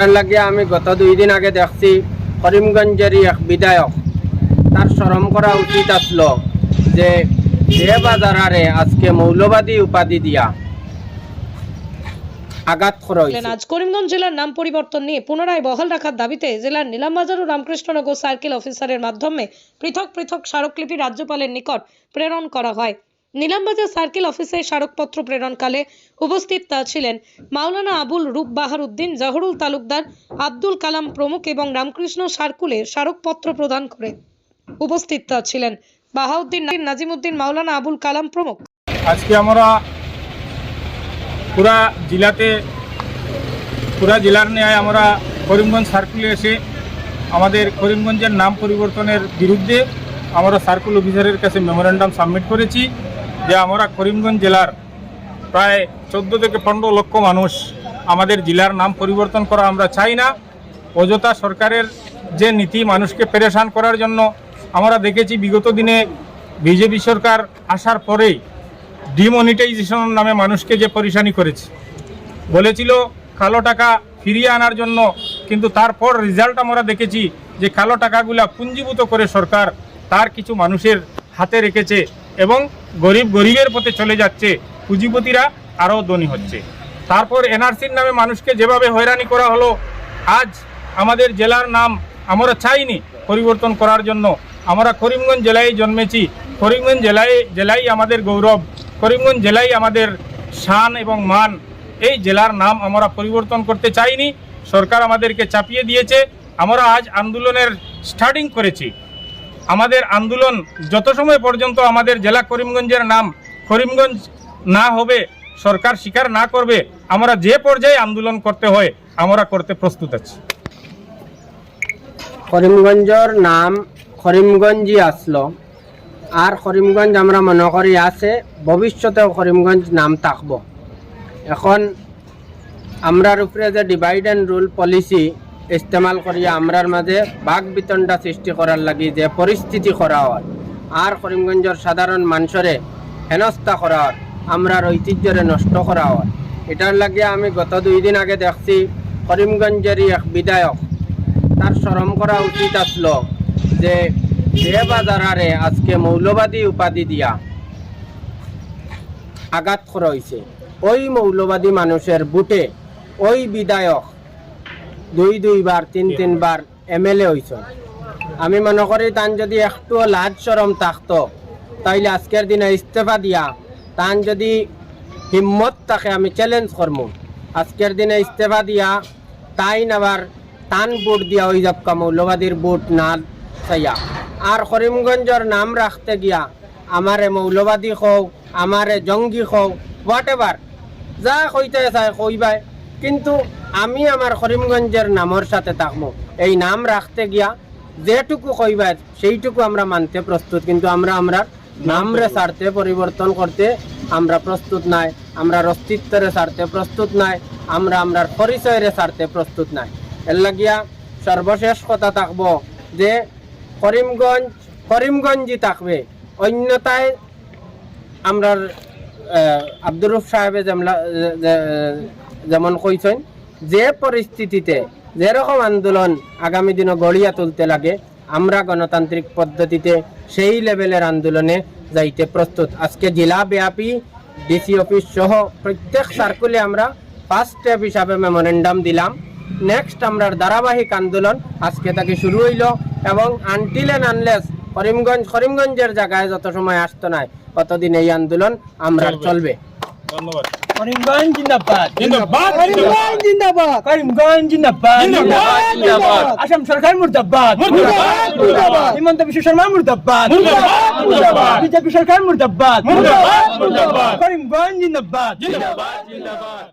এর লাগে আমি গত 2 দিন আগে দেখছি করিমগঞ্জেরই এক বিধায়ক তার শরম করা উচিত আসলো যে বাজারে আজকে মৌলবাদী উপাধি দিয়া আঘাত করা হয়েছে। আজ করিমগঞ্জ জেলার নাম পরিবর্তন নিয়ে পুনরায় বহাল রাখার দাবিতে জেলার নিলামবাজার ও রামকৃষ্ণনগর সার্কেল অফিসারের মাধ্যমে পৃথক পৃথক স্মারকলিপি রাজ্যপালের নিকট প্রেরণ করা হয়। নিলামবাজার সার্কেল অফিসে স্মারকপত্র প্রেরণকালে উপস্থিত ছিলেন মাওলানা আবুল রূপ বাহার উদ্দিন, জহরুল তালুকদার, আব্দুল কালাম প্রমুখ এবং রামকৃষ্ণ সার্কুলের স্মারকপত্র প্রদান করে উপস্থিত ছিলেন বাহাউদ্দিন, নাজিমউদ্দিন, মাওলানা আবুল কালাম প্রমুখ। আজকে আমরা পুরা জেলার ন্যায় আমরা করিমগঞ্জ সার্কুলে এসে আমাদের করিমগঞ্জের নাম পরিবর্তনের বিরুদ্ধে আমরা সার্কুল অফিসারের কাছে মেমোরেন্ডাম সাবমিট করেছি যে আমরা করিমগঞ্জ জেলার প্রায় 14 থেকে 15 লক্ষ মানুষ আমাদের জেলার নাম পরিবর্তন করা আমরা চাই না। অযথা সরকারের যে নীতি মানুষকে পেরেশান করার জন্য আমরা দেখেছি বিগত দিনে বিজেপি সরকার আসার পরেই ডিমনিটাইজেশন নামে মানুষকে যে পরেশানি করেছে, বলেছিল কালো টাকা ফিরিয়ে আনার জন্য, কিন্তু তারপর রেজাল্ট আমরা দেখেছি যে কালো টাকাগুলা পুঞ্জীভূত করে সরকার তার কিছু মানুষের হাতে রেখেছে এবং গরিবের পথে চলে যাচ্ছে, পুঁজিপতিরা আরও ধনী হচ্ছে। তারপর এনআরসির নামে মানুষকে যেভাবে হয়রানি করা হলো, আজ আমাদের জেলার নাম আমরা চাইনি পরিবর্তন করার জন্য। আমরা করিমগঞ্জ জেলায় জন্মেছি, করিমগঞ্জ জেলাই আমাদের গৌরব, করিমগঞ্জ জেলাই আমাদের শান এবং মান। এই জেলার নাম আমরা পরিবর্তন করতে চাইনি, সরকার আমাদেরকে চাপিয়ে দিয়েছে। আমরা আজ আন্দোলনের স্টার্টিং করেছি। আমাদের আন্দোলন যত সময় পর্যন্ত আমাদের জেলা করিমগঞ্জের নাম করিমগঞ্জ না হবে, সরকার স্বীকার না করবে, আমরা যে পর্যায়ে আন্দোলন করতে হয় আমরা করতে প্রস্তুত আছি। করিমগঞ্জের নাম করিমগঞ্জই আসলো, আর করিমগঞ্জ আমরা মনে করি আছে, ভবিষ্যতেও করিমগঞ্জ নাম থাকবো। এখন আমরার উপরে যে ডিভাইড অ্যান্ড রুল পলিসি ইস্তেমাল করিয়া আমরার মাঝে বাক বিতণ্ডা সৃষ্টি করার লাগি যে পরিস্থিতি করা হয়, আর করিমগঞ্জের সাধারণ মানুষরে হেনস্থা করা হয়, আমরার ঐতিহ্যরে নষ্ট করা হয়, এটার লাগিয়ে আমি গত 2 দিন আগে দেখছি করিমগঞ্জেরই এক বিধায়ক তার শরম করা উচিত আসলো যে বাজারে আজকে মৌলবাদী উপাধি দিয়া আঘাত করা হয়েছে। ওই মৌলবাদী মানুষের বুটে ওই বিধায়ক 2 বার 3 বার এমএলএ হয়েছে। আমি মনে করি তান যদি একটু লাজ শরম থাকতো তাইলে আজকের দিনে ইস্তফা দিয়া, তান যদি হিম্মত থাকে আমি চ্যালেঞ্জ করবো, আজকের দিনে ইস্তফা দিয়া তাই আবার টান বুট দিয়া ওই যাবকা মৌলবাদীর বুট না চাইয়া। আর করিমগঞ্জের নাম রাখতে গিয়া আমারে মৌলবাদী হোক, আমারে জঙ্গি হোক, হোয়াট এভার যা কইতে চায় কইবাই, কিন্তু আমি আমার করিমগঞ্জের নামের সাথে থাকবো। এই নাম রাখতে গিয়া যেটুকু কইবাই সেইটুকু আমরা মানতে প্রস্তুত, কিন্তু আমরা নামরে ছাড়তে পরিবর্তন করতে আমরা প্রস্তুত নাই, আমরা অস্তিত্বরে ছাড়তে প্রস্তুত নাই, আমরা পরিচয়রে ছাড়তে প্রস্তুত নাই। এর লাগিয়া সর্বশেষ কথা থাকবো যে করিমগঞ্জই থাকবে, অন্যতায় আমরা আব্দুর রউফ সাহেবে যেমন কইছেন যে পরিস্থিতিতে যেরকম আন্দোলন আগামী দিনে গড়িয়া তুলতে লাগে, আমরা গণতান্ত্রিক পদ্ধতিতে সেই লেভেলের আন্দোলনে যাইতে প্রস্তুত। আজকে জেলা ব্যাপী ডিসি অফিস সহ প্রত্যেক সার্কুলে আমরা ফার্স্ট স্টেপ হিসাবে মেমোরেন্ডাম দিলাম। নেক্সট আমরা ধারাবাহিক আন্দোলন আজকে থেকে শুরু হইল, এবং আনটিল এন্ড আনলেস করিমগঞ্জের জায়গায় যত সময় আসতো নাই ততদিন এই আন্দোলন আমরা চলবে। ধন্যবাদ। করিমগঞ্জ জিন্দাবাদ, জিন্দাবাদ, করিমগঞ্জ জিন্দাবাদ, করিমগঞ্জ জিন্দাবাদ, জিন্দাবাদ, আসাম সরকার মুর্দাবাদ, মুর্দাবাদ, মুর্দাবাদ, হিমন্ত বিশ্ব শর্মা মুর্দাবাদ, মুর্দাবাদ, মুর্দাবাদ, বিজেপি সরকার মুর্দাবাদ, মুর্দাবাদ, মুর্দাবাদ, করিমগঞ্জ জিন্দাবাদ, জিন্দাবাদ, জিন্দাবাদ।